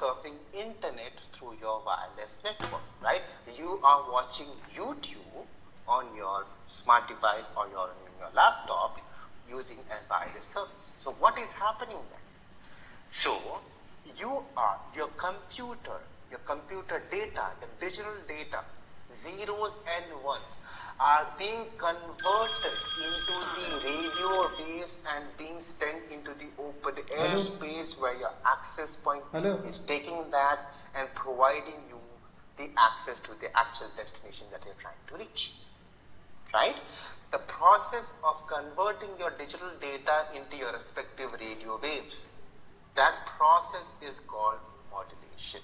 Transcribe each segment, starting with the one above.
surfing internet through your wireless network, right? You are watching YouTube on your smart device or your laptop using a wireless service. So what is happening then? So your computer data, the digital data, zeros and ones are being converted into the radio waves and being sent into the open air space where your access point is taking that and providing you the access to the actual destination that you're trying to reach. Right? The process of converting your digital data into your respective radio waves, that process is called modulation.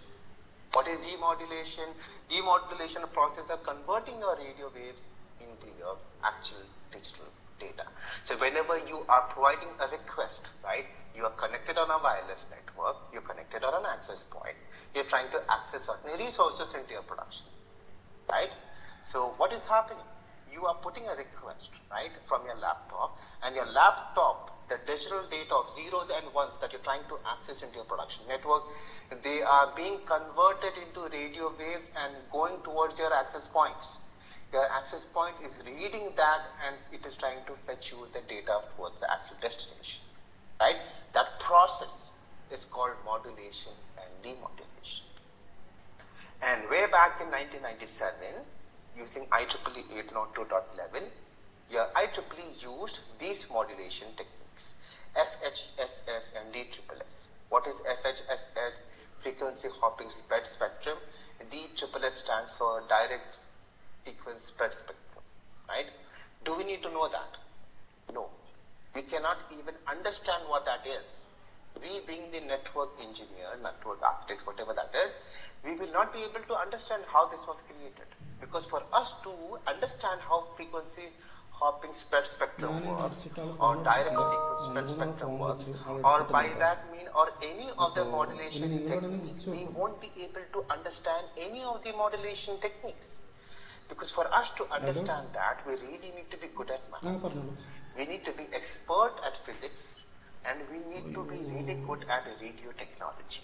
What is demodulation? Demodulation process of converting your radio waves into your actual digital data. So whenever you are providing a request, right, you are connected on a wireless network, you're connected on an access point, you're trying to access certain resources into your production, right? So what is happening? You are putting a request, right, from your laptop, and your laptop, the digital data of zeros and ones that you're trying to access into your production network, they are being converted into radio waves and going towards your access points. Your access point is reading that and it is trying to fetch you the data towards the actual destination, right? That process is called modulation and demodulation. And way back in 1997, using IEEE 802.11, your IEEE used these modulation techniques, FHSS and DSSS. What is FHSS? Frequency hopping spread spectrum. DSSS stands for direct sequence spread spectrum, right? Do we need to know that? No. We cannot even understand what that is. We being the network engineer, network architects, whatever that is, we will not be able to understand how this was created. Because for us to understand how frequency hopping spread spectrum works, or direct sequence spread spectrum works, or by that mean, or any of the modulation techniques, we won't be able to understand any of the modulation techniques. Because for us to understand that, we really need to be good at maths. We need to be expert at physics, and we need to be really good at radio technology.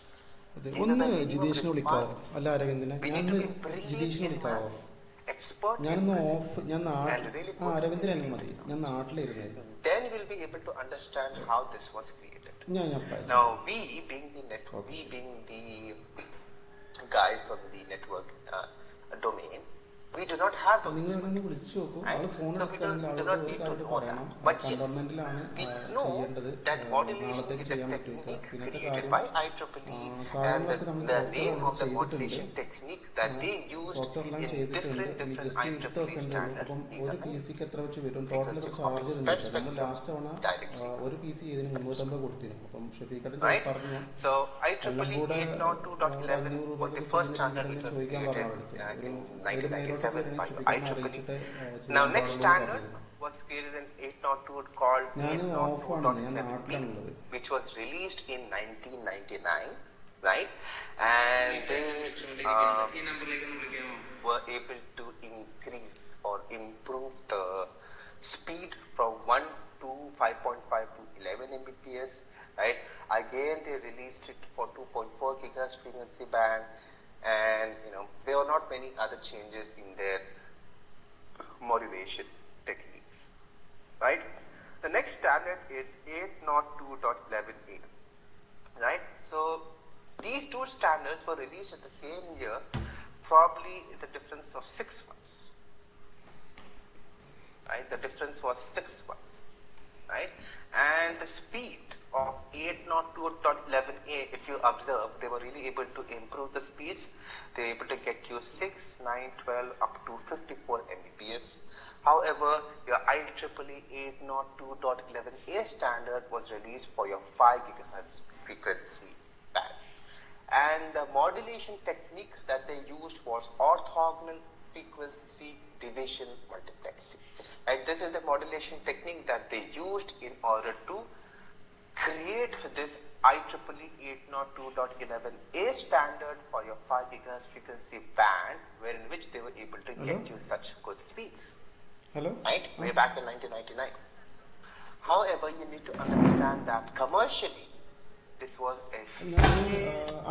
ഒന്ന് ജിതേഷിനെ വിളിക്കാവോ? അല്ല അരവിന്ദനെ, ഞാനൊന്ന് ജിതേഷിനെ വിളിക്കാവോ? ഞാനൊന്ന് of, ഞാൻ അരവിന്ദനെ മതി, ഞാൻ നാട്ടിലിരുന്നേ. Then we'll be able to understand how this was created. Now we being the guys from the network domain, we do not have those. നിങ്ങൾ വിളിച്ചു നോക്കൂ, ആള് ഫോൺ എടുക്കുകയാണെങ്കിൽ ആളോട് ഒരു കാര്യം പറയണം, കണ്ടോൺമെന്റിലാണ് ചെയ്യേണ്ടത്, നാളത്തേക്ക് ചെയ്യാൻ പറ്റുക. പിന്നത്തെ കാര്യം സാധനങ്ങളൊക്കെ നമ്മൾ സോഫ്റ്റ്വെയറെല്ലാം ചെയ്തിട്ടുണ്ട്, ഇനി ജസ്റ്റ് എടുത്ത് വെക്കേണ്ടതുള്ളൂ. അപ്പം ഒരു പി സിക്ക് എത്ര വെച്ച് വരും? ടോട്ടൽ എത്ര ചാർജ് ചെയ്യുന്നുണ്ട്? നമ്മൾ ലാസ്റ്റ് തവണ ഒരു പി സി ചെയ്തതിന് 350 കൊടുത്തിരുന്നു. അപ്പം ഷെഫീഖേട്ടൻ പറഞ്ഞു എല്ലാം കൂടെ 500 രൂപ ചോദിക്കാൻ പറഞ്ഞു. Now next standard was created in 802 called 802.11b, which was released in 1999, right? And they were able to increase or improve the speed from 1 to 5.5 to 11 Mbps, right? Again, they released it for 2.4 gigahertz frequency band. And there were not many other changes in their modulation techniques, right? The next standard is 802.11a, right? So these two standards were released at the same year, probably the difference of 6 months, right? The difference was 6 months, right? And the speed of 802.11a, if you observe, they were really able to improve the speeds. They were able to get you 6, 9, 12 up to 54 Mbps. However, your IEEE 802.11a standard was released for your 5 gigahertz frequency band. And the modulation technique that they used was orthogonal frequency division multiplexing. Right? This is the modulation technique that they used in order to create this IEEE 802.11a standard for your 5 gigahertz frequency band, wherein which they were able to get you such good speeds. Right? Way back in 1999. However, you need to understand that commercially, this was a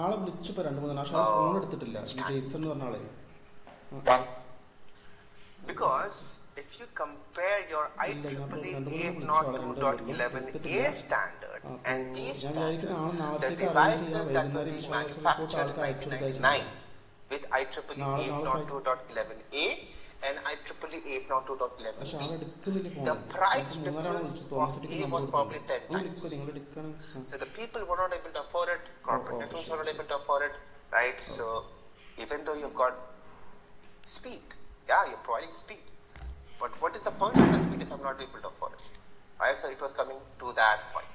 ആളെ വിളിച്ചപ്പോൾ 2-3 പ്രാവശ്യം phone എടുത്തിട്ടില്ല. ഈ Jason എന്ന് പറഞ്ഞ ആളെ. Because if you compare your IEEE 802.11a standard and these standards, the devices that were being manufactured in 1999 with IEEE 802.11a and IEEE 802.11b, the price difference of A was probably 10 times. So the people were not able to afford it, corporate networks were not able to afford it, right? So even though you've got speed, yeah, you're providing speed, but what is the point of that speed if I'm not able to afford it? Right, so it was coming to that point.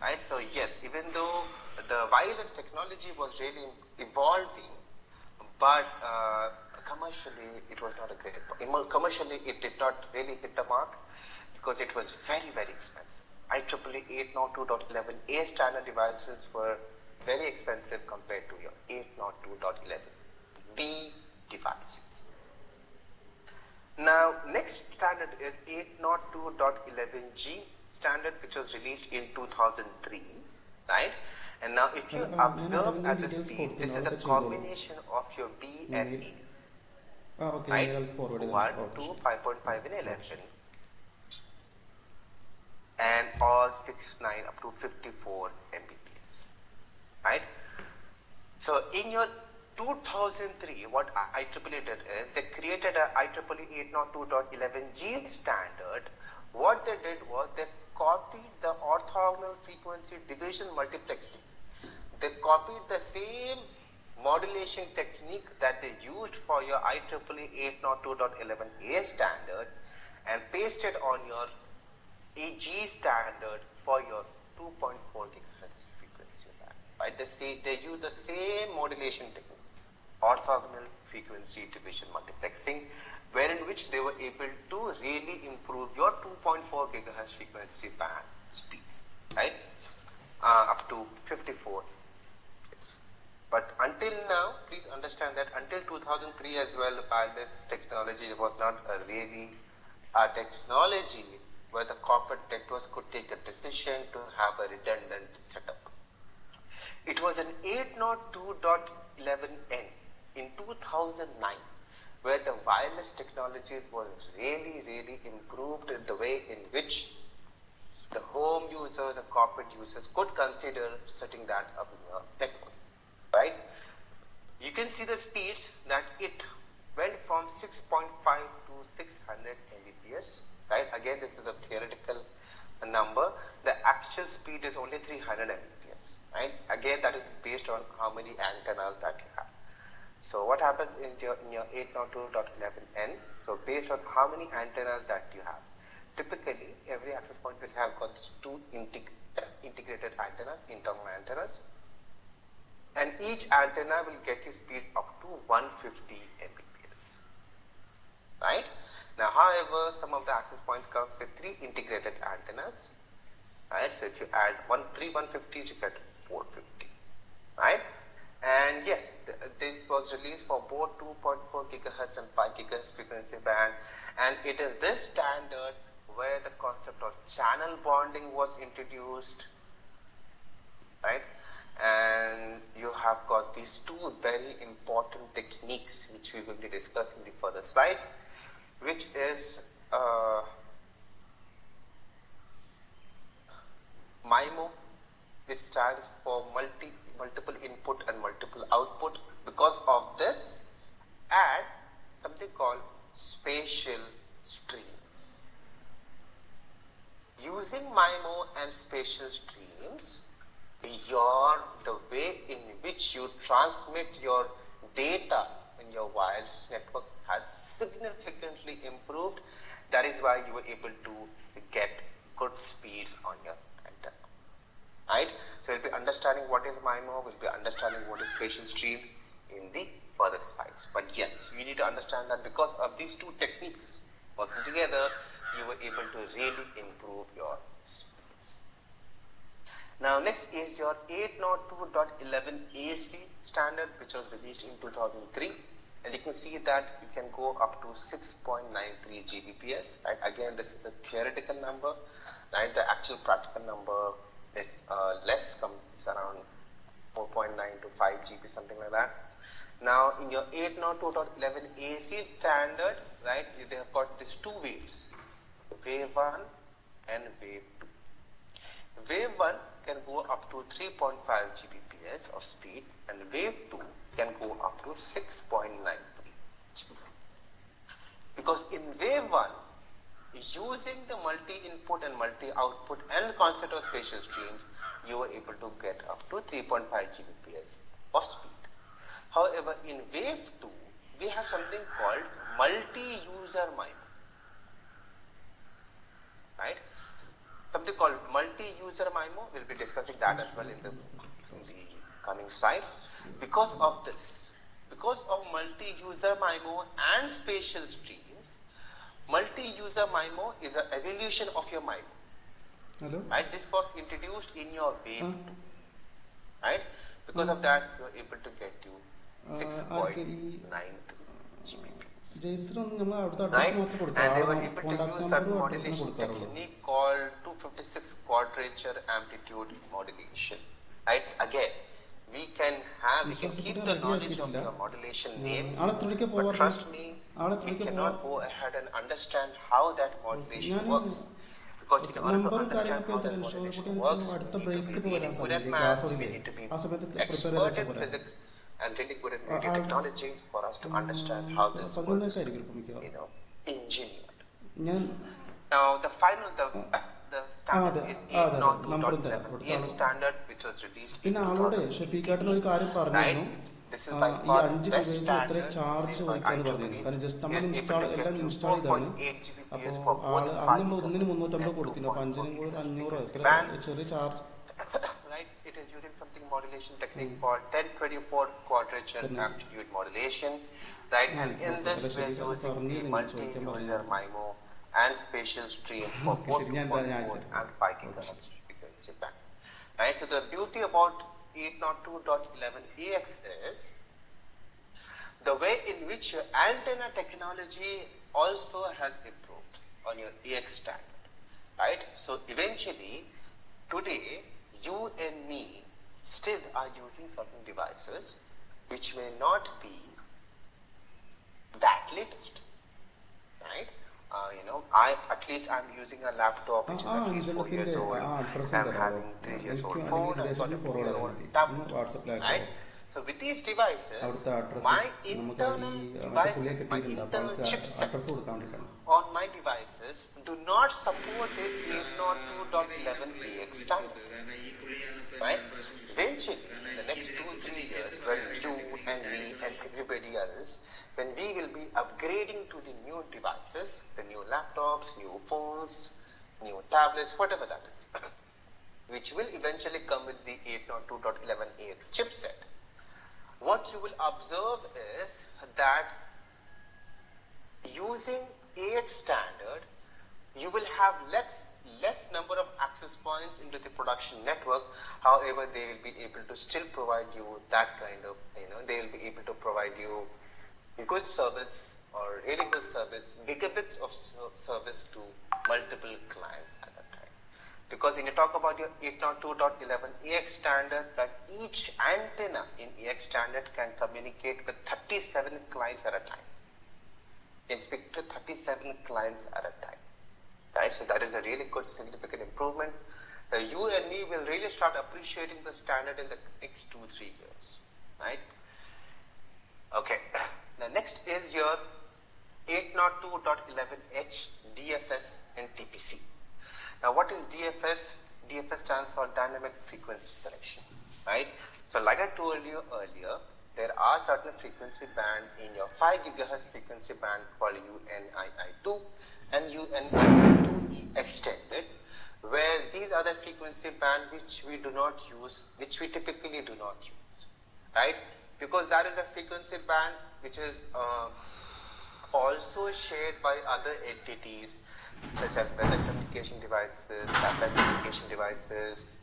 Right, so yes, even though the wireless technology was really evolving, but commercially it was not a great. Commercially, it did not really hit the mark because it was very, very expensive. IEEE 802.11a standard devices were very expensive compared to your 802.11b devices. Now, next standard is 802.11g standard, which was released in 2003, right? And now, if you observe at the speed, this is a combination of your B and E, right? 1 to 5.5 in 11, and all 6, 9 up to 54 Mbps, right? So, in your 2003, what IEEE did is they created a IEEE 802.11g standard. What they did was they copied the orthogonal frequency division multiplexing. They copied the same modulation technique that they used for your IEEE 802.11a standard and pasted on your AG standard for your 2.4 gigahertz frequency band. Right? They use the same modulation technique, orthogonal frequency division multiplexing, wherein which they were able to really improve your 2.4 gigahertz frequency band speeds, right? Up to 54. But until now, please understand that until 2003 as well, wireless technology was not really a technology where the corporate networks could take a decision to have a redundant setup. It was an 802.11n in 2009 where the wireless technologies was really, really improved in the way in which the home users and corporate users could consider setting that up in your network, right? You can see the speeds that it went from 6.5 to 600 Mbps, right? Again, this is a theoretical number. The actual speed is only 300 Mbps, right? Again, that is based on how many antennas that you have. So what happens in your 802.11n? So based on how many antennas that you have, typically every access point will have got two integrated antennas, internal antennas, and each antenna will get you speeds up to 150 Mbps, right? Now, however, some of the access points comes with 3 integrated antennas, right? So if you add 3 150s, you get 450, right? And yes, this was released for both 2.4 gigahertz and 5 gigahertz frequency band, and it is this standard where the concept of channel bonding was introduced, right? And you have got these two very important techniques which we will be discussing in the further slides, which is MIMO, which stands for multiple input and multiple output. Because of this, add something called spatial streams. Using MIMO and spatial streams, the way in which you transmit your data in your wireless network has significantly improved. That is why you were able to get good speeds on your antenna, right? So we'll be understanding what is MIMO, we'll be understanding what is spatial streams in the further slides. But yes, you need to understand that because of these two techniques working together, you were able to really improve your speeds. Now next is your 802.11ac standard, which was released in 2003, and you can see that you can go up to 6.93 Gbps, right? Again, this is a theoretical number, right? The actual practical number is less, it's around 4.9 to 5 GB, something like that. Now in your 802.11 AC standard, right, they have got these two waves, wave 1 and wave 2. Wave 1 can go up to 3.5 Gbps of speed, and wave 2 can go up to 6.93 Gbps. Because in wave 1, using the multi-input and multi-output and concept of spatial streams, you were able to get up to 3.5 Gbps of speed. However, in wave 2, we have something called multi-user MIMO. Right? Something called multi-user MIMO. We'll be discussing that as well in the coming slides. Because of this, because of multi-user MIMO and spatial streams, multi-user MIMO is an evolution of your MIMO. Hello? Right? This was introduced in your wave 2. Right? Because of that, you are able to get to 6.93 Gbps. Right? And they were able to use certain modulation technique called 256 quadrature amplitude modulation. Right? Again, we can keep the knowledge of your modulation names, but trust me, we cannot go ahead and understand how that modulation works. Because in order to understand how that modulation works, we need to be really good at maths, we need to be expert in physics, and really good at radio technologies for us to understand how this works, engineered. Now, the standard is 802.11 standard, which was released in 2018. Right? This is by far the best standard made by IEEE. Is able to get you 4.8 Gbps for both 5 and 2.4 frequency band. Right? It is using something modulation technique called 1024 quadrature amplitude modulation. Right? And in this, we are using the multi-user MIMO and spatial stream for both 2.4 and 5 GHz frequency band. Right? So the beauty about 802.11ax is the way in which your antenna technology also has improved on your AX standard. Right? So eventually, today, you and me still are using certain devices which may not be that latest. Right? I'm using a laptop which is at least 4 years old. I'm having 3 years old phone. I've got a 4-year-old tablet. Right? So with these devices, my internal devices, my internal chipset on my devices do not support this 802.11ax standard. Right? Eventually, in the next 2-3 years, when you and me and everybody else, when we will be upgrading to the new devices, the new laptops, new phones, new tablets, whatever that is, which will eventually come with the 802.11ax chipset, what you will observe is that using AX standard, you will have less number of access points into the production network. However, they will be able to still provide you that kind of, they will be able to provide you good service or really good service, gigabit of service to multiple clients at that time. Because when you talk about your 802.11ax standard, that each antenna in AX standard can communicate with 37 clients at a time. Can speak to 37 clients at a time. Right? So that is a really good significant improvement. You and me will really start appreciating the standard in the next 2-3 years. Right? Okay. The next is your 802.11h DFS and TPC. Now, what is DFS? DFS stands for Dynamic Frequency Selection, right? So, like I told you earlier, there are certain frequency band in your 5 GHz frequency band called UNII2 and UNII2E extended, where these are the frequency band which we do not use, which we typically do not use, right? Because that is a frequency band which is also shared by other entities such as weather communication devices, satellite communication devices,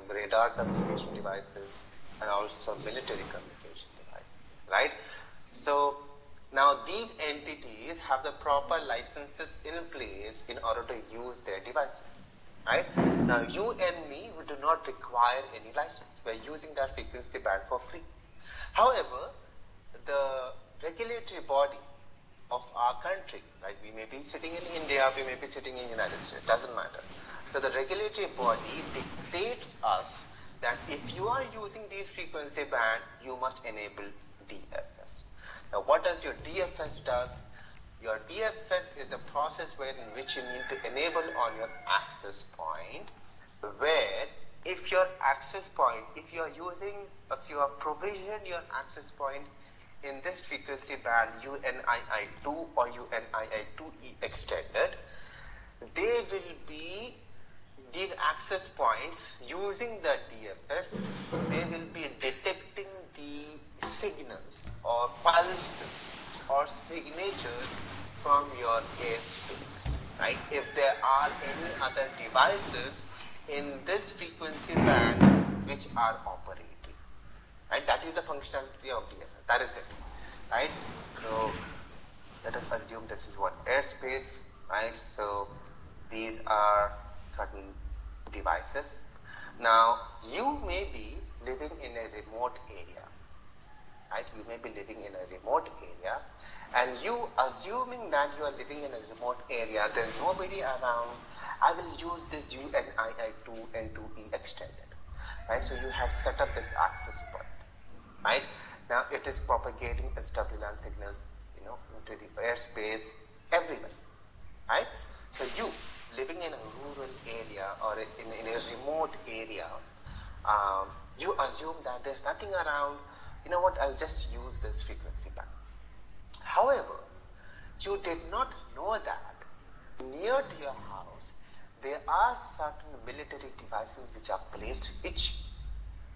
radar communication devices, and also military communication devices, right? So now these entities have the proper licenses in place in order to use their devices, right? Now, you and me, we do not require any license. We're using that frequency band for free. However, the regulatory body of our country, right? We may be sitting in India, we may be sitting in United States, doesn't matter. So the regulatory body dictates us that if you are using these frequency band, you must enable DFS. Now, what does your DFS does? Your DFS is a process in which you need to enable on your access point, where if your access point, if you have provisioned your access point in this frequency band UNII2 or UNII2E extended, they will be, these access points using the DFS, they will be detecting the signals or pulses or signatures from your airspace, right? If there are any other devices in this frequency band which are operating, right? That is the functionality of DFS. That is it, right? So let us assume this is what airspace, right? So these are certain devices. Now you may be living in a remote area, right? You may be living in a remote area, and you assuming that you are living in a remote area, there's nobody around, I will use this UNII2 and 2E extended, right? So you have set up this access point, right? Now it is propagating its WLAN signals, into the airspace everywhere, right? So you living in a rural area or in a remote area, you assume that there's nothing around. You know what? I'll just use this frequency band. However, you did not know that near to your house there are certain military devices which are placed, which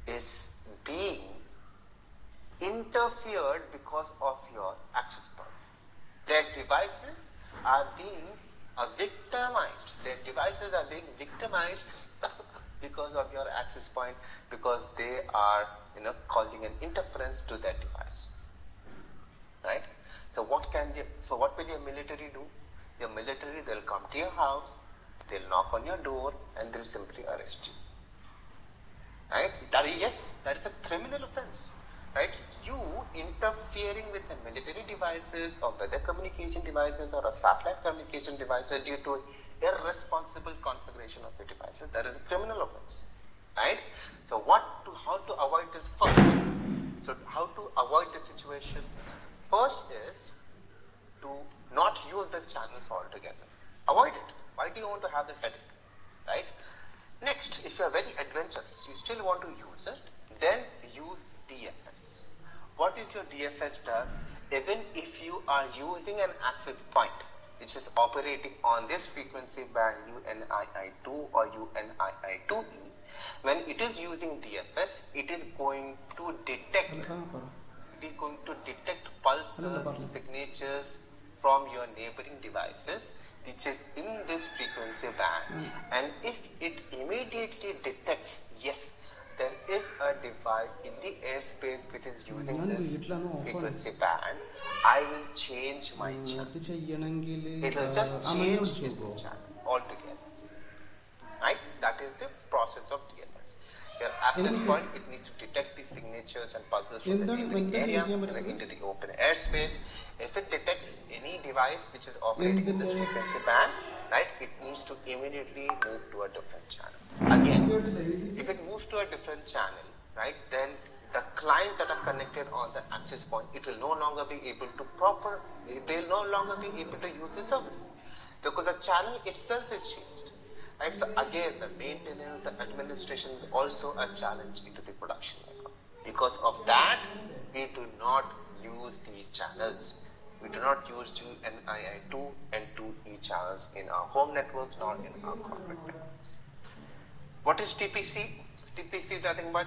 is being interfered because of your access point. Their devices are being victimized. Their devices are being victimized because of your access point, because they are, causing an interference to their devices, right? So what will your military do? Your military, they'll come to your house, they'll knock on your door, and they'll simply arrest you, right? That is a criminal offense, right? You interfering with the military devices or weather communication devices or a satellite communication devices due to irresponsible configuration of the devices, that is a criminal offense, right? So how to avoid this first? So how to avoid this situation? First is to not use these channels altogether. Avoid it. Why do you want to have this headache, right? Next, if you are very adventurous, you still want to use it, then use DFS. What is your DFS does? Even if you are using an access point which is operating on this frequency band UNII2 or UNII2E, when it is using DFS, it is going to detect pulses, signatures from your neighboring devices which is in this frequency band, and if it immediately detects, yes, there is a device in the airspace which is using this frequency band, I will change my channel. It will just change its channel altogether, right? That is the process of DFS. Your access point, it needs to detect the signatures and pulses from the neighboring area into the open airspace. If it detects any device which is operating in this frequency band, right, it needs to immediately move to a different channel. Again, if it moves to a different channel, right, then the clients that are connected on the access point, it will no longer be able to they'll no longer be able to use the service because the channel itself is changed. Right? So again, the maintenance, the administration is also a challenge into the production network. Because of that, we do not use these channels. We do not use UNII2 and 2E channels in our home networks nor in our corporate networks. What is TPC? TPC is nothing but,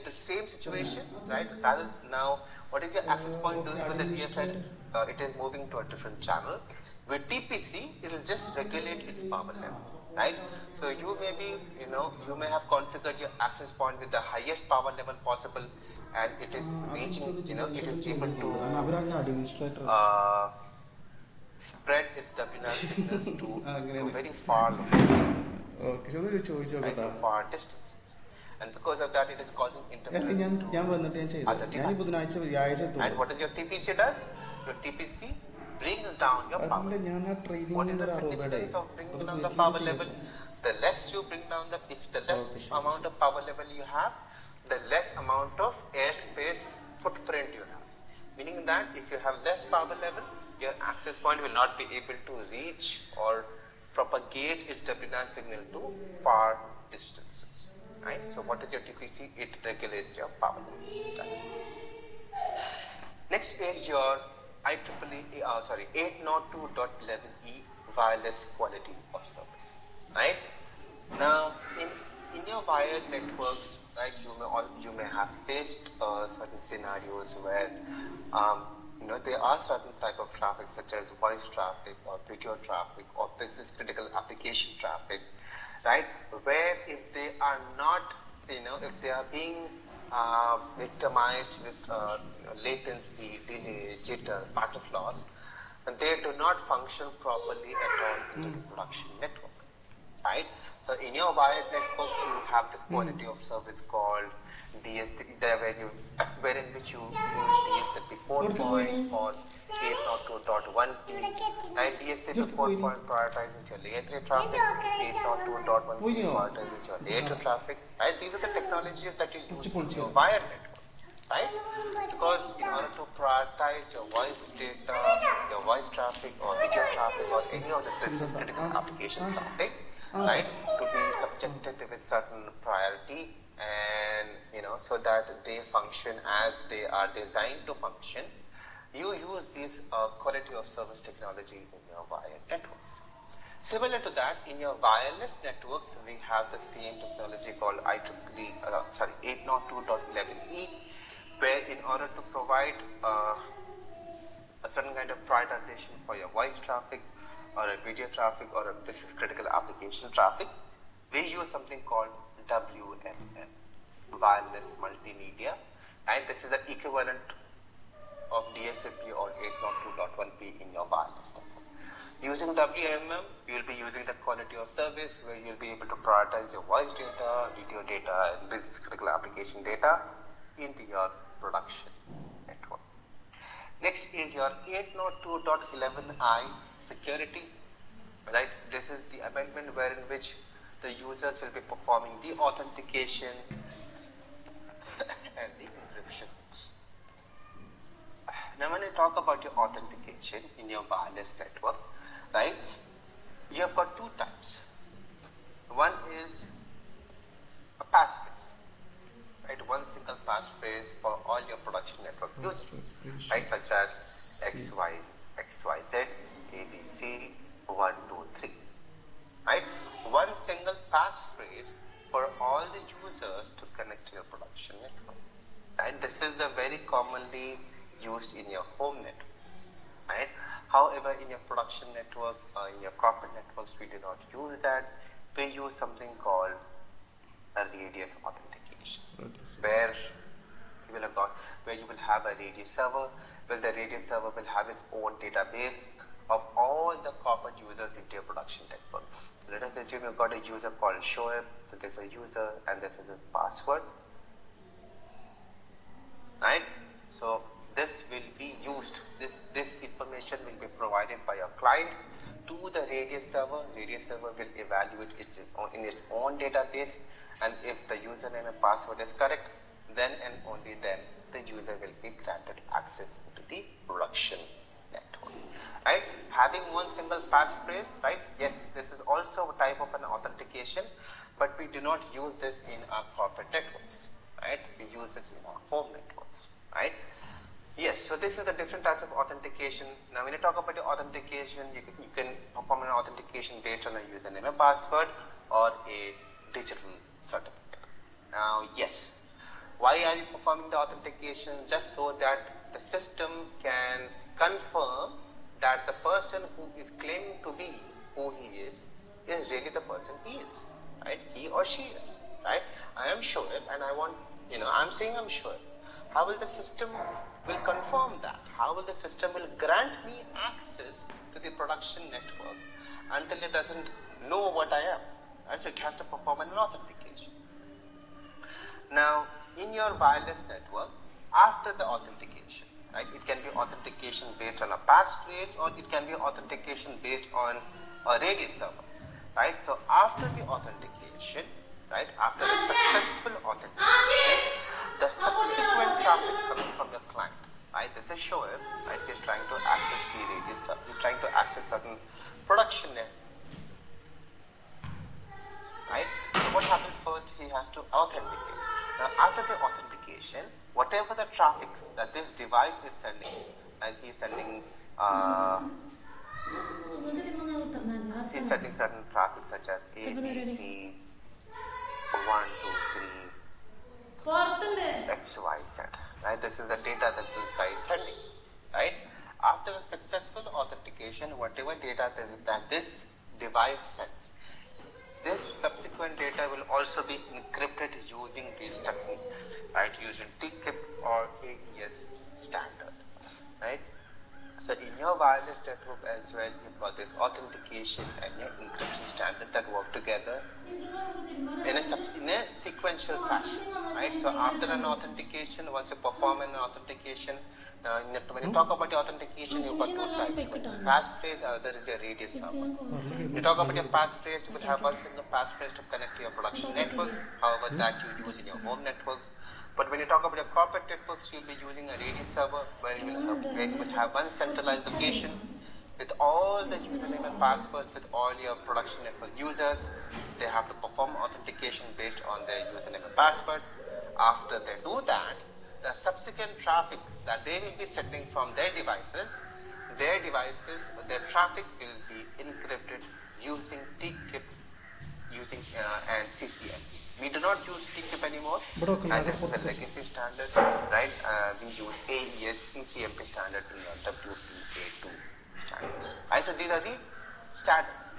the same situation, right? Now, what is your access point doing with the DFS? It is moving to a different channel. With TPC, it will just regulate its power level, right? So you may be, you may have configured your access point with the highest power level possible, and it is reaching, it is able to spread its WNAS signals to very far locations, right, to far distances. And because of that, it is causing interference to other devices. And what does your TPC does? Your TPC brings down your power. What is the significance of bringing down the power level? The less you bring down if the less amount of power level you have, the less amount of airspace footprint you have. Meaning that if you have less power level, your access point will not be able to reach or propagate its WNAS signal to far distances. Right? So what is your TPC? It regulates your power level. That's it. Next is your IEEE 802.11e wireless quality of service. Right? Now, in your wired networks, right, you may have faced certain scenarios where there are certain type of traffic such as voice traffic or video traffic or business critical application traffic, right? Where if they are not, if they are being victimized with latency, delay, jitter, packet loss, they do not function properly at all into the production network. Right? So in your wired network, you have this quality of service called DSCP, wherein which you use DSCP port points or 802.1p. Right? DSCP port point prioritizes your layer 3 traffic, 802.1p prioritizes your layer 2 traffic. Right? These are the technologies that you use in your wired networks. Right? Because in order to prioritize your voice data, your voice traffic or video traffic or any of the business critical application traffic, right, to be subjected with certain priority and so that they function as they are designed to function, you use this quality of service technology in your wired networks. Similar to that, in your wireless networks, we have the same technology called IEEE 802.11e, where in order to provide a certain kind of prioritization for your voice traffic or a video traffic or a business critical application traffic, we use something called WMM, wireless multimedia, and this is the equivalent of DSCP or 802.1p in your wireless network. Using WMM, you will be using the quality of service where you'll be able to prioritize your voice data, video data, and business critical application data into your production network. Next is your 802.11i security. Right? This is the amendment wherein which the users will be performing the authentication and the encryption. Now, when you talk about your authentication in your wireless network, right, you have got two types. One is a passphrase, right? One single passphrase for all your production network users, right? Such as XYZ, ABC, 1, 2, 3, right? One single passphrase for all the users to connect to your production network. And this is the very commonly used in your home networks, right? However, in your production network, in your corporate networks, we do not use that. We use something called a radius authentication, where you will have a radius server, where the radius server will have its own database of all the corporate users into your production network. Let us assume you've got a user called Shoaib, so there's a user and this is his password, right? So this will be used, this information will be provided by your client to the radius server. Radius server will evaluate in its own database, and if the username and password is correct, then and only then the user will be granted access to the production network. Right? Having one single passphrase, right? Yes, this is also a type of an authentication, but we do not use this in our corporate networks, right? We use this in our home networks, right? Yes, so this is the different types of authentication. Now, when you talk about your authentication, you can perform an authentication based on a username and password or a digital certificate. Now, yes, why are you performing the authentication? Just so that the system can confirm that the person who is claiming to be who he is really the person he is, right? He or she is, right? I am Shoaib and I want, I'm saying I'm Shoaib. How will the system will confirm that? How will the system will grant me access to the production network until it doesn't know what I am? So it has to perform an authentication. Now, in your wireless network, after the authentication, right, it can be authentication based on a passphrase, or it can be authentication based on a radio server, right? So after the authentication, right, after the successful authentication, the subsequent traffic coming from your client, right, this is Shoaib, right, he's trying to access the radio server, he's trying to access certain production network, right? So what happens first, he has to authenticate. Now after the authentication, whatever the traffic that this device is sending, and he's sending certain traffic such as A, B, C, 1, 2, 3, X, Y, Z, right? This is the data that this guy is sending, right? After a successful authentication, whatever data that this device sends, this subsequent data will also be encrypted using these techniques, right? Using TCIP or AES standard, right? So in your wireless network as well, you've got this authentication and your encryption standard that work together in a sequential fashion, right? So after an authentication, once you perform an authentication, when you talk about the authentication, you've got two types. One is passphrase, other is your radius server. You talk about your passphrase, you will have one single passphrase to connect to your production network, however that you use in your home networks. But when you talk about your corporate networks, you'll be using a radius server where you will have one centralized location with all the username and passwords with all your production network users. They have to perform authentication based on their username and password. After they do that, the subsequent traffic that they will be sending from their devices, their traffic will be encrypted using TCIP and CCMP. We do not use TCIP anymore, and this is the legacy standard, right? We use AES CCMP standard in your WPA2 standards. Right, so these are the standards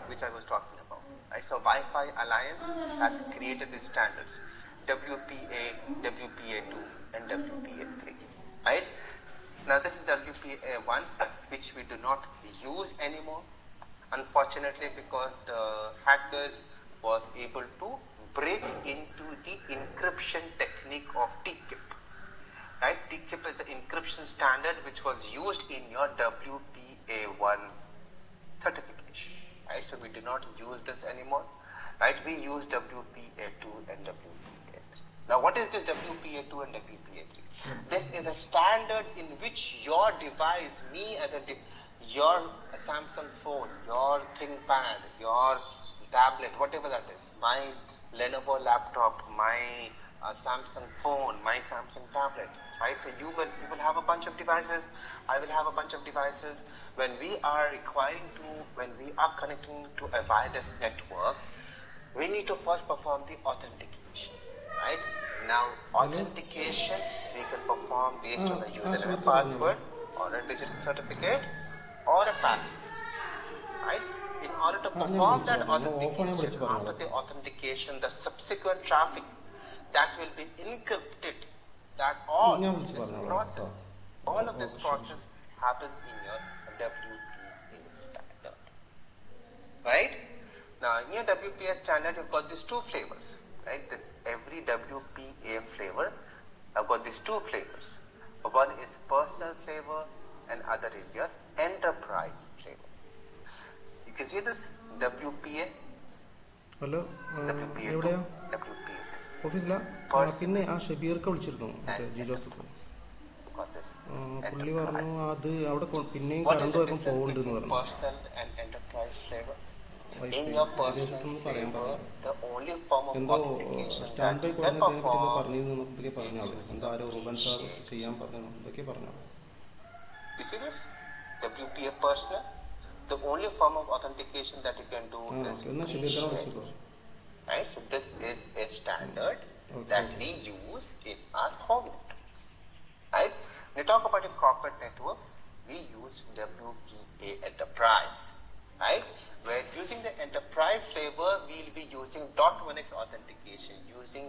which I was talking about. Right, so Wi-Fi Alliance has created these standards: WPA, WPA2, and WPA3. Right? Now this is WPA1, which we do not use anymore, unfortunately, because the hackers was able to break into the encryption technique of TCIP. Right? TCIP is the encryption standard which was used in your WPA1 certification. Right? So we do not use this anymore. Right? We use WPA2 and WPA3. Now what is this WPA2 and WPA3? This is a standard in which your device, your Samsung phone, your ThinkPad, your tablet, whatever that is, my Lenovo laptop, my Samsung phone, my Samsung tablet, right? So you will have a bunch of devices, I will have a bunch of devices. When we are connecting to a wireless network, we need to first perform the authentication, right? Now, authentication we can perform based on a username and password, or a digital certificate, or a passphrase, right? In order to perform that authentication, after the authentication, the subsequent traffic that will be encrypted, that all of this process happens in your WPA standard, right? Now, in your WPA standard, you've got these two flavors, right? Every WPA flavor, I've got these two flavors. One is personal flavor, and other is your enterprise flavor. You can see this WPA. Hello, WPA2, WPA3. ഓഫീസിലാ പിന്നെ ആ ഷബീർക്ക് വിളിച്ചിരുന്നു മറ്റേ G Joseph പുള്ളി പറഞ്ഞു അത് അവിടെ പിന്നെയും current പോയപ്പോൾ പോകുന്നുണ്ടെന്ന് പറഞ്ഞു പറയാൻ പറഞ്ഞു എന്തോ സ്റ്റാൻഡ് ബൈ കോർഡിനേറ്ററിനെ പറ്റി എന്തോ പറഞ്ഞിരുന്നു എന്തൊക്കെ പറഞ്ഞാളൂ എന്താ ആരോ റൂബൻ സാർ ചെയ്യാൻ പറഞ്ഞു എന്തൊക്കെ പറഞ്ഞാളൂ. The only form of authentication that you can do is right? So this is a standard that we use in our home networks. Right? When you talk about your corporate networks, we use WPA Enterprise. Right? Where using the enterprise flavor, we'll be using .1x authentication, using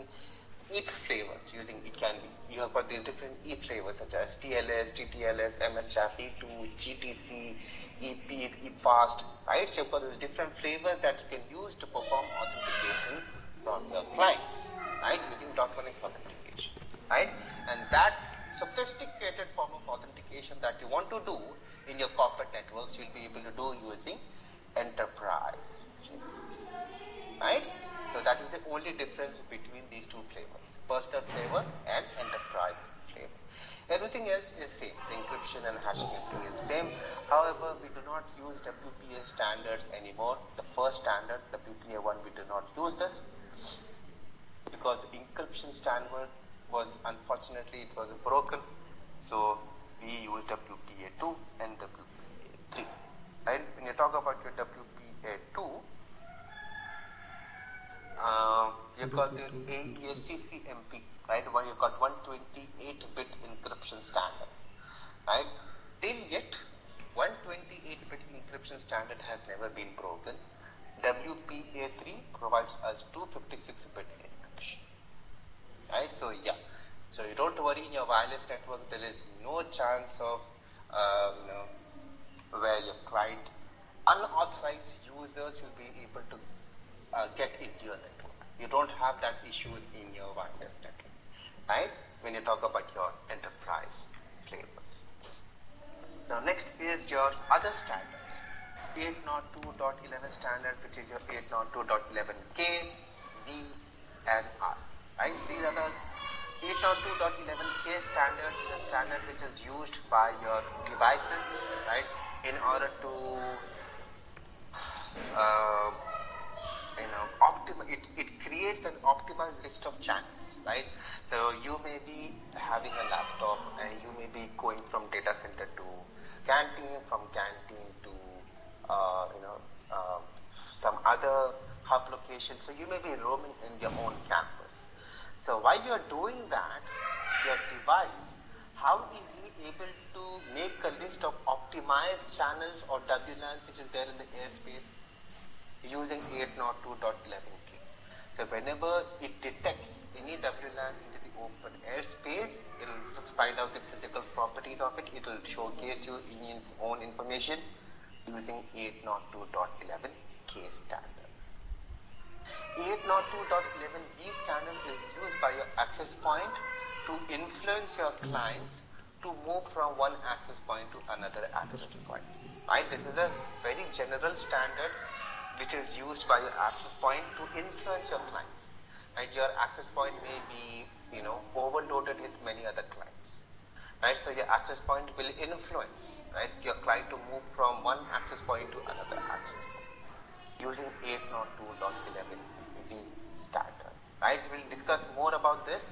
ETH flavors using, it can be, you have got these different ETH flavors such as TLS, TTLS, MS-CHAP, E2, GTC, EPETH, EPFAST, right? So you've got these different flavors that you can use to perform authentication from your clients, right? Using .1x authentication, right? And that sophisticated form of authentication that you want to do in your corporate networks, you'll be able to do using enterprise flavors, right? So that is the only difference between these two flavors, personal flavor and enterprise flavor. Everything else is same, the encryption and hashing everything is same. However, we do not use WPA standards anymore. The first standard, WPA1, we do not use this because the encryption standard was, unfortunately, it was broken. So we use WPA2 and WPA3. And when you talk about your WPA2, you've got this AES-CCMP, right, where you've got 128-bit encryption standard, right? Till yet, 128-bit encryption standard has never been broken. WPA3 provides us 256-bit encryption, right? So yeah, so you don't worry, in your wireless network there is no chance of where your client, unauthorized users will be able to get into your network. You don't have that issues in your wireless network, right? When you talk about your enterprise flavors. Now next is your other standards. 802.11 standard, which is your 802.11k, V, and R, right? These are the 802.11k standard is a standard which is used by your devices, right, in order to it creates an optimized list of channels, right? So you may be having a laptop and you may be going from data center to canteen, from canteen to some other hub location. So you may be roaming in your own campus. So while you are doing that, your device, how is he able to make a list of optimized channels or WLANs which is there in the airspace using 802.11k? So whenever it detects any WLAN into the open airspace, it will just find out the physical properties of it. It will showcase you in its own information using 802.11k standard. 802.11b standard is used by your access point to influence your clients to move from one access point to another access point, right? This is a very general standard which is used by your access point to influence your clients, right? Your access point may be, overloaded with many other clients, right? So your access point will influence, right, your client to move from one access point to another access point using 802.11b standard, right? So we'll discuss more about this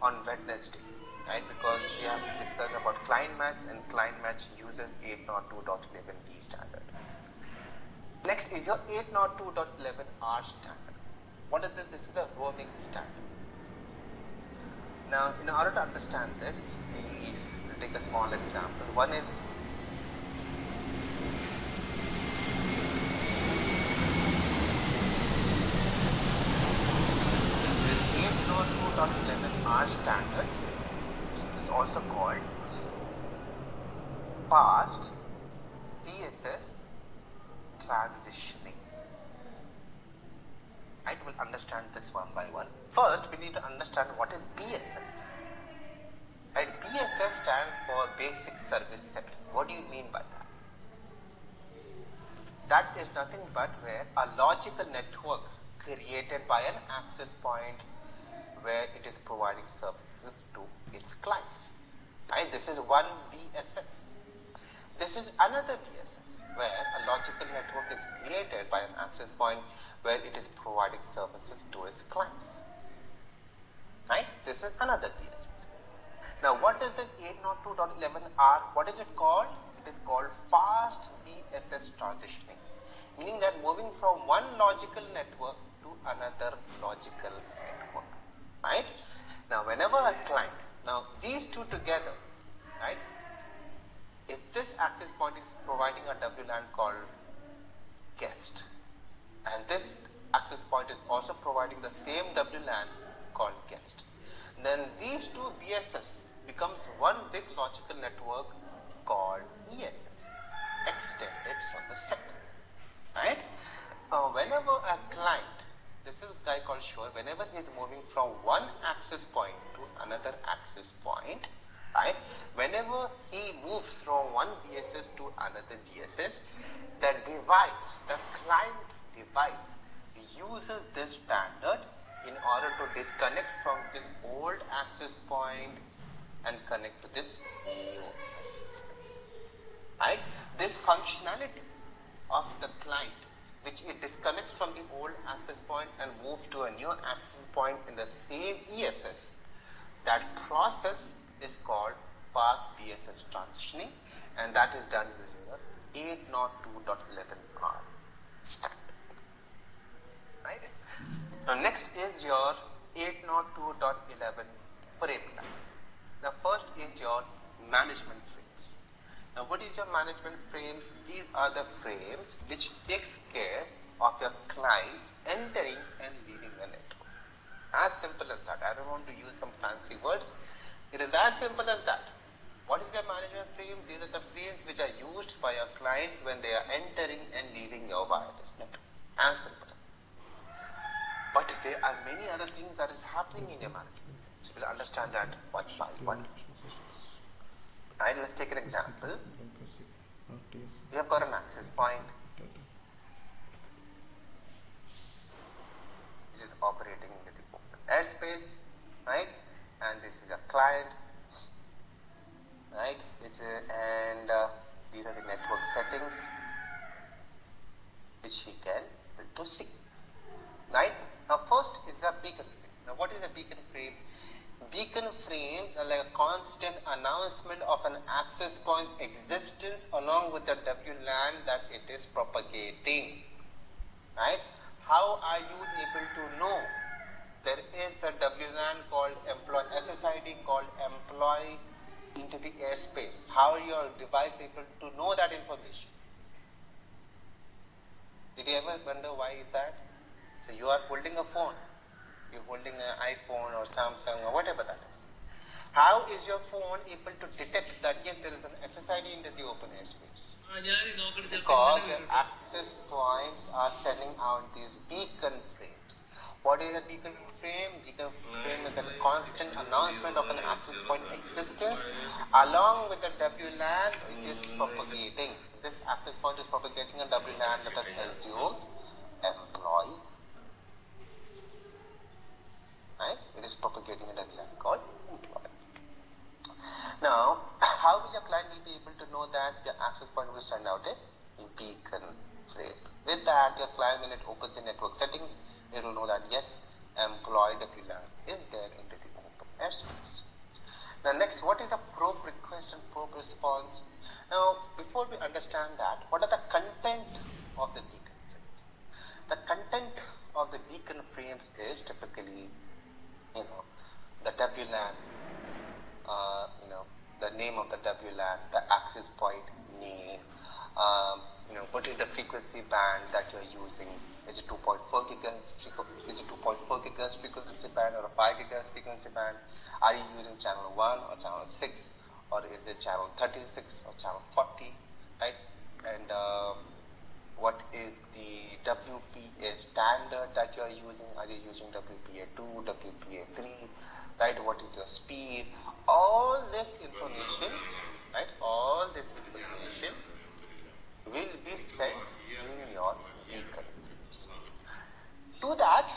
on Wednesday, right? Because we have discussed about client match, and client match uses 802.11b standard. Next is your 802.11r standard. What is this? This is a roaming standard. Now, in order to understand this, we will take a small example. One is 802.11r standard, which is also called fast PSS transitioning. Right, we'll understand this one by one. First, we need to understand what is BSS. Right, BSS stands for Basic Service Set. What do you mean by that? That is nothing but where a logical network created by an access point where it is providing services to its clients. Right, this is one BSS. This is another BSS, where a logical network is created by an access point where it is providing services to its clients. Right? This is another BSS. Now, what is this 802.11r? What is it called? It is called fast BSS transitioning, meaning that moving from one logical network to another logical network. Right? Now, whenever a client, now these two together, right? If this access point is providing a WLAN called guest, and this access point is also providing the same WLAN called guest. Then these two BSS becomes one big logical network called ESS, extended service set. Right? Whenever a client, this is a guy called Shore, whenever he is moving from one access point to another access point, right? Whenever he moves from one BSS to another BSS, the device, the client device, uses this standard in order to disconnect from this old access point and connect to this new access point. Right? This functionality of the client, which it disconnects from the old access point and moves to a new access point in the same ESS, that process is called fast BSS transitioning, and that is done using a 802.11r standard. Right? Now next is your 802.11 frame type. Now first is your management frames. Now what is your management frames? These are the frames which takes care of your clients entering and leaving the network. As simple as that. I don't want to use some fancy words. It is as simple as that. What is your management frame? These are the frames which are used by your clients when they are entering and leaving your wireless network. As simple as that. But there are many other things that is happening in your management. So we'll understand that one by one. Right, let's take an example. We have got an access point which is operating in the open airspace, right? And this is a client, right? And these are the network settings which he can able to see, right? Now first is a beacon frame. Now what is a beacon frame? Beacon frames are like a constant announcement of an access point's existence along with the WLAN that it is propagating, right? How are you able to know there is a WLAN called employee, SSID called employee into the airspace? How are your device able to know that information? Did you ever wonder why is that? So you are holding a phone. You're holding an iPhone or Samsung or whatever that is. How is your phone able to detect that yes, there is an SSID into the open airspace? Because your access points are sending out these beacon frames. What is a beacon frame? Beacon frame is a constant announcement of an access point existence along with the WLAN which is propagating. So this access point is propagating a WLAN that is assumed employee. Right? It is propagating a WLAN called employee. Now, how will your client will be able to know that the access point will send out a beacon frame? With that, your client, when it opens the network settings, it will know that yes, employee WLAN is there into the open airspace. Now, next, what is a probe request and probe response? Now, before we understand that, what are the content of the beacon frames? The content of the beacon frames is typically the WLAN, the name of the WLAN, the access point name, what is the frequency band that you're using? Is it 2.4 gigahertz frequency band or a 5 gigahertz frequency band? Are you using channel 1 or channel 6, or is it channel 36 or channel 40, right? And what is the WPA standard that you are using? Are you using WPA 2, WPA 3, right? What is your speed? All this information, right? All this information will be sent in your beacon. To that,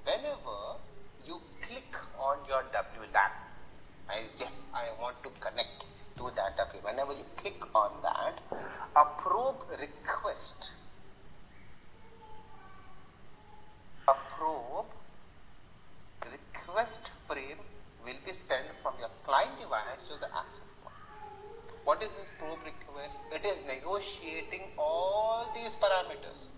whenever you click on your WLAN, yes, I want to connect to that WLAN. Whenever you click on that, a probe request frame will be sent from your client device to the access point. What is this probe request? It is negotiating all these parameters.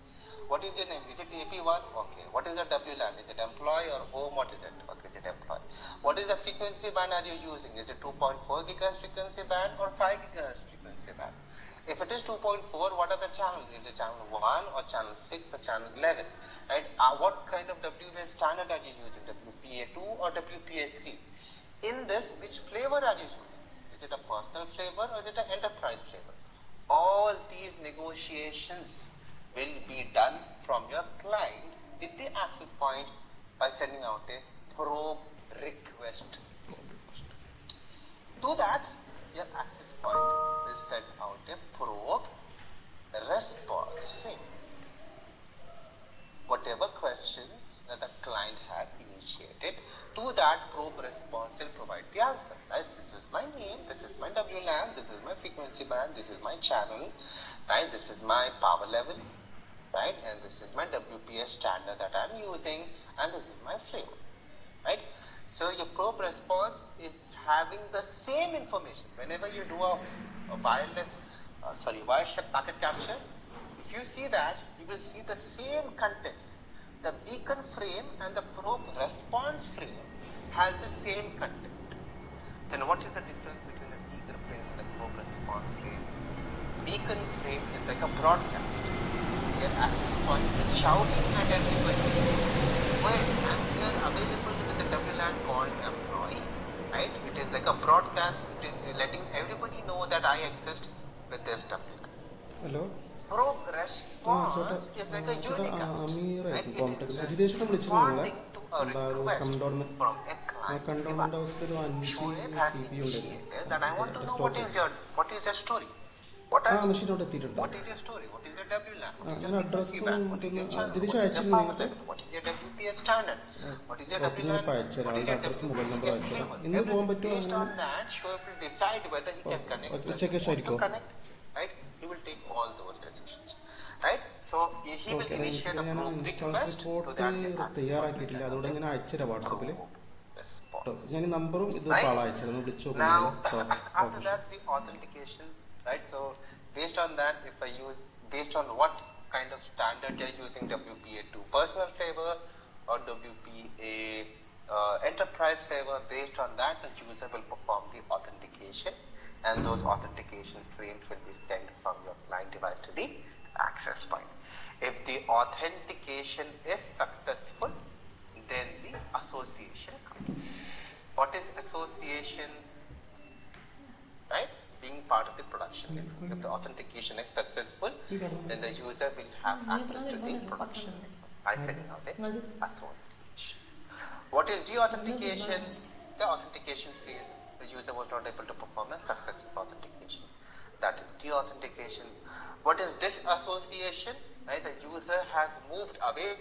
What is your name? Is it AP1? Okay. What is the WLAN? Is it employee or home? What is it? Okay, is it employee? What is the frequency band are you using? Is it 2.4 gigahertz frequency band or 5 gigahertz frequency band? If it is 2.4, what are the channels? Is it channel 1 or channel 6 or channel 11? Right? What kind of WPA standard are you using? WPA2 or WPA3? In this, which flavor are you using? Is it a personal flavor or is it an enterprise flavor? All these negotiations will be done from your client with the access point by sending out a probe request. To that, your access point will send out a probe response stream. Whatever questions that the client has initiated, to that probe response will provide the answer. Right? This is my name, this is my WLAN, this is my frequency band, this is my channel, right? This is my power level, right? And this is my WPA standard that I'm using, and this is my flavor, right? So your probe response is having the same information. Whenever you do a wireshark packet capture, if you see that, you will see the same contents. The beacon frame and the probe response frame has the same content. Then what is the difference between the beacon frame and the probe response frame? Beacon frame is like a broadcast. Your access point is shouting at everybody, wait, I'm here available with the WLAN called employee. Right? It is like a broadcast. It is letting everybody know that I exist with this WLAN. Hello. Probe response is like a unicast. Right? It is responding to a request from a client device. Shoaib has initiated that I want to know what is your story. What is your story? What is your WLAN? What is your frequency band? What is your channel? What is your power level? What is your WPA standard? What is your WLAN? What is your WPA flavor? Based on that, Shoaib will decide whether he can connect, whether he wants to connect. Right? He will take all those decisions. Right? So he will initiate a probe request to that response. Right? Now, after that, the authentication. Right? So based on that, based on what kind of standard you're using, WPA2 personal flavor or WPA enterprise flavor, based on that, the user will perform the authentication, and those authentication frames will be sent from your client device to the access point. If the authentication is successful, then the association comes. What is association? Right? Being part of the production network. If the authentication is successful, then the user will have access to the production network by sending out an association. What is deauthentication? The authentication failed. The user was not able to perform a successful authentication. That is deauthentication. What is disassociation? Right? The user has moved away.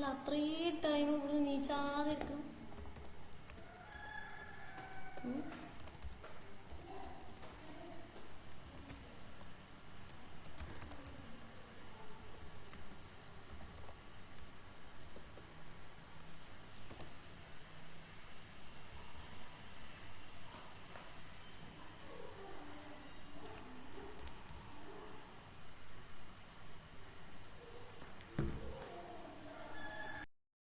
അത്രയും time ഇവിടെ നീച്ചാതിരിക്കണം.